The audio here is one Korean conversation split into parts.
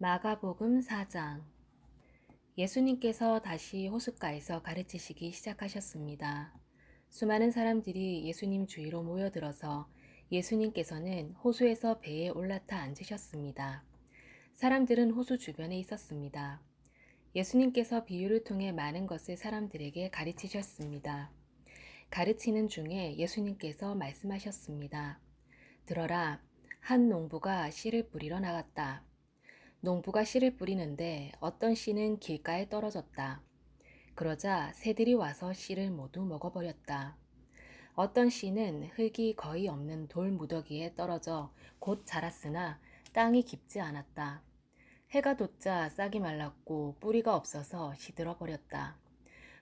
마가복음 4장. 예수님께서 다시 호숫가에서 가르치시기 시작하셨습니다. 수많은 사람들이 예수님 주위로 모여들어서 예수님께서는 호수에서 배에 올라타 앉으셨습니다. 사람들은 호수 주변에 있었습니다. 예수님께서 비유를 통해 많은 것을 사람들에게 가르치셨습니다. 가르치는 중에 예수님께서 말씀하셨습니다. 들어라, 한 농부가 씨를 뿌리러 나갔다. 농부가 씨를 뿌리는데 어떤 씨는 길가에 떨어졌다. 그러자 새들이 와서 씨를 모두 먹어버렸다. 어떤 씨는 흙이 거의 없는 돌 무더기에 떨어져 곧 자랐으나 땅이 깊지 않았다. 해가 돋자 싹이 말랐고 뿌리가 없어서 시들어 버렸다.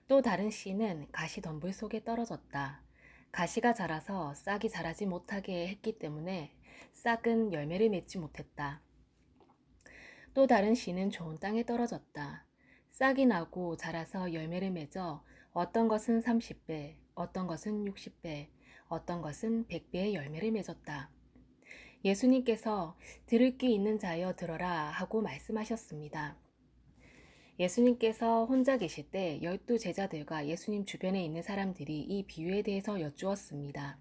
또 다른 씨는 가시덤불 속에 떨어졌다. 가시가 자라서 싹이 자라지 못하게 했기 때문에 싹은 열매를 맺지 못했다. 또 다른 씨는 좋은 땅에 떨어졌다. 싹이 나고 자라서 열매를 맺어 어떤 것은 30배, 어떤 것은 60배, 어떤 것은 100배의 열매를 맺었다. 예수님께서 들을 귀 있는 자여 들어라 하고 말씀하셨습니다. 예수님께서 혼자 계실 때 12제자들과 예수님 주변에 있는 사람들이 이 비유에 대해서 여쭈었습니다.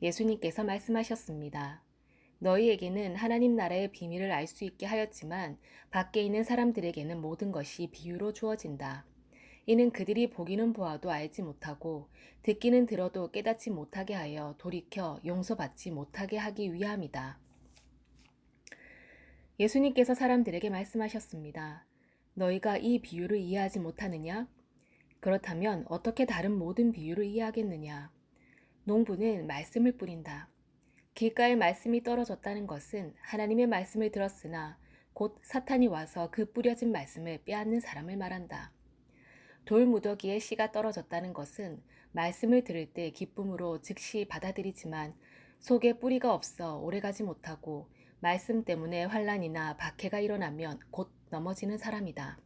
예수님께서 말씀하셨습니다. 너희에게는 하나님 나라의 비밀을 알 수 있게 하였지만 밖에 있는 사람들에게는 모든 것이 비유로 주어진다. 이는 그들이 보기는 보아도 알지 못하고 듣기는 들어도 깨닫지 못하게 하여 돌이켜 용서받지 못하게 하기 위함이다. 예수님께서 사람들에게 말씀하셨습니다. 너희가 이 비유를 이해하지 못하느냐? 그렇다면 어떻게 다른 모든 비유를 이해하겠느냐? 농부는 말씀을 뿌린다. 길가에 말씀이 떨어졌다는 것은 하나님의 말씀을 들었으나 곧 사탄이 와서 그 뿌려진 말씀을 빼앗는 사람을 말한다. 돌 무더기에 씨가 떨어졌다는 것은 말씀을 들을 때 기쁨으로 즉시 받아들이지만 속에 뿌리가 없어 오래가지 못하고 말씀 때문에 환난이나 박해가 일어나면 곧 넘어지는 사람이다.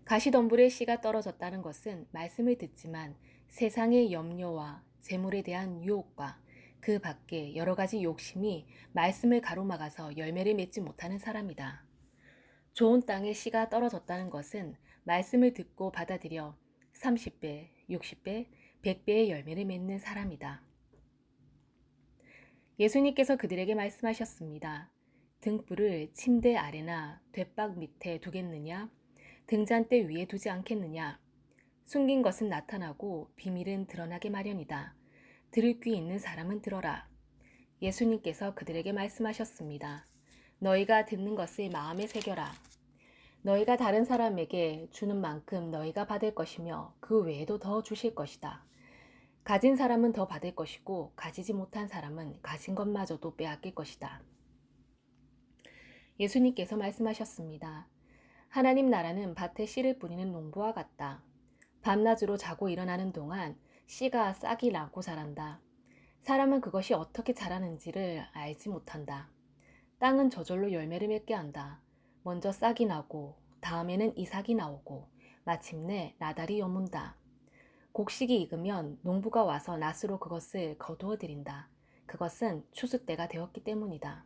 가시덤불에 씨가 떨어졌다는 것은 말씀을 듣지만 세상의 염려와 재물에 대한 유혹과 그 밖에 여러 가지 욕심이 말씀을 가로막아서 열매를 맺지 못하는 사람이다. 좋은 땅에 씨가 떨어졌다는 것은 말씀을 듣고 받아들여 30배, 60배, 100배의 열매를 맺는 사람이다. 예수님께서 그들에게 말씀하셨습니다. 등불을 침대 아래나 돛박 밑에 두겠느냐? 등잔대 위에 두지 않겠느냐? 숨긴 것은 나타나고 비밀은 드러나게 마련이다. 들을 귀 있는 사람은 들어라. 예수님께서 그들에게 말씀하셨습니다. 너희가 듣는 것을 마음에 새겨라. 너희가 다른 사람에게 주는 만큼 너희가 받을 것이며 그 외에도 더 주실 것이다. 가진 사람은 더 받을 것이고 가지지 못한 사람은 가진 것마저도 빼앗길 것이다. 예수님께서 말씀하셨습니다. 하나님 나라는 밭에 씨를 뿌리는 농부와 같다. 밤낮으로 자고 일어나는 동안 씨가 싹이 나고 자란다. 사람은 그것이 어떻게 자라는지를 알지 못한다. 땅은 저절로 열매를 맺게 한다. 먼저 싹이 나고 다음에는 이삭이 나오고 마침내 나달이 여문다. 곡식이 익으면 농부가 와서 낫으로 그것을 거두어 들인다. 그것은 추수 때가 되었기 때문이다.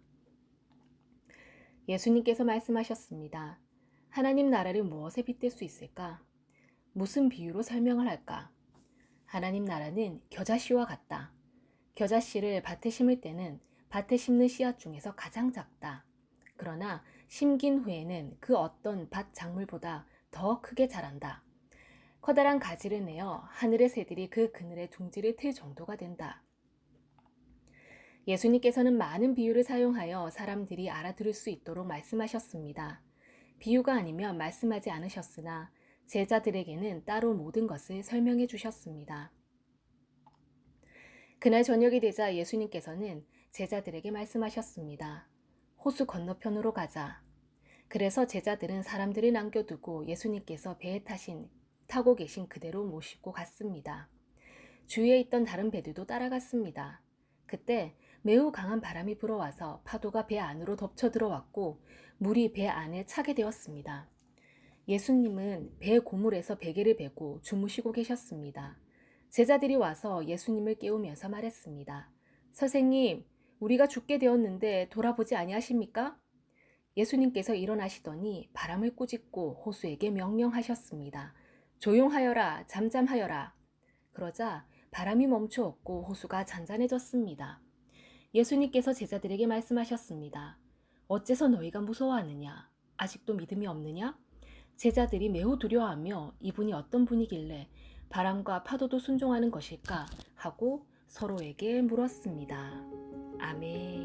예수님께서 말씀하셨습니다. 하나님 나라를 무엇에 빗댈 수 있을까? 무슨 비유로 설명을 할까? 하나님 나라는 겨자씨와 같다. 겨자씨를 밭에 심을 때는 밭에 심는 씨앗 중에서 가장 작다. 그러나 심긴 후에는 그 어떤 밭 작물보다 더 크게 자란다. 커다란 가지를 내어 하늘의 새들이 그 그늘에 둥지를 틀 정도가 된다. 예수님께서는 많은 비유를 사용하여 사람들이 알아들을 수 있도록 말씀하셨습니다. 비유가 아니면 말씀하지 않으셨으나 제자들에게는 따로 모든 것을 설명해 주셨습니다. 그날 저녁이 되자 예수님께서는 제자들에게 말씀하셨습니다. 호수 건너편으로 가자. 그래서 제자들은 사람들을 남겨두고 예수님께서 배에 타고 계신 그대로 모시고 갔습니다. 주위에 있던 다른 배들도 따라갔습니다. 그때 매우 강한 바람이 불어와서 파도가 배 안으로 덮쳐 들어왔고 물이 배 안에 차게 되었습니다. 예수님은 배 고물에서 베개를 베고 주무시고 계셨습니다. 제자들이 와서 예수님을 깨우면서 말했습니다. 선생님, 우리가 죽게 되었는데 돌아보지 아니하십니까? 예수님께서 일어나시더니 바람을 꾸짖고 호수에게 명령하셨습니다. 조용하여라, 잠잠하여라. 그러자 바람이 멈추었고 호수가 잔잔해졌습니다. 예수님께서 제자들에게 말씀하셨습니다. 어째서 너희가 무서워하느냐? 아직도 믿음이 없느냐? 제자들이 매우 두려워하며 이분이 어떤 분이길래 바람과 파도도 순종하는 것일까? 하고 서로에게 물었습니다. 아멘.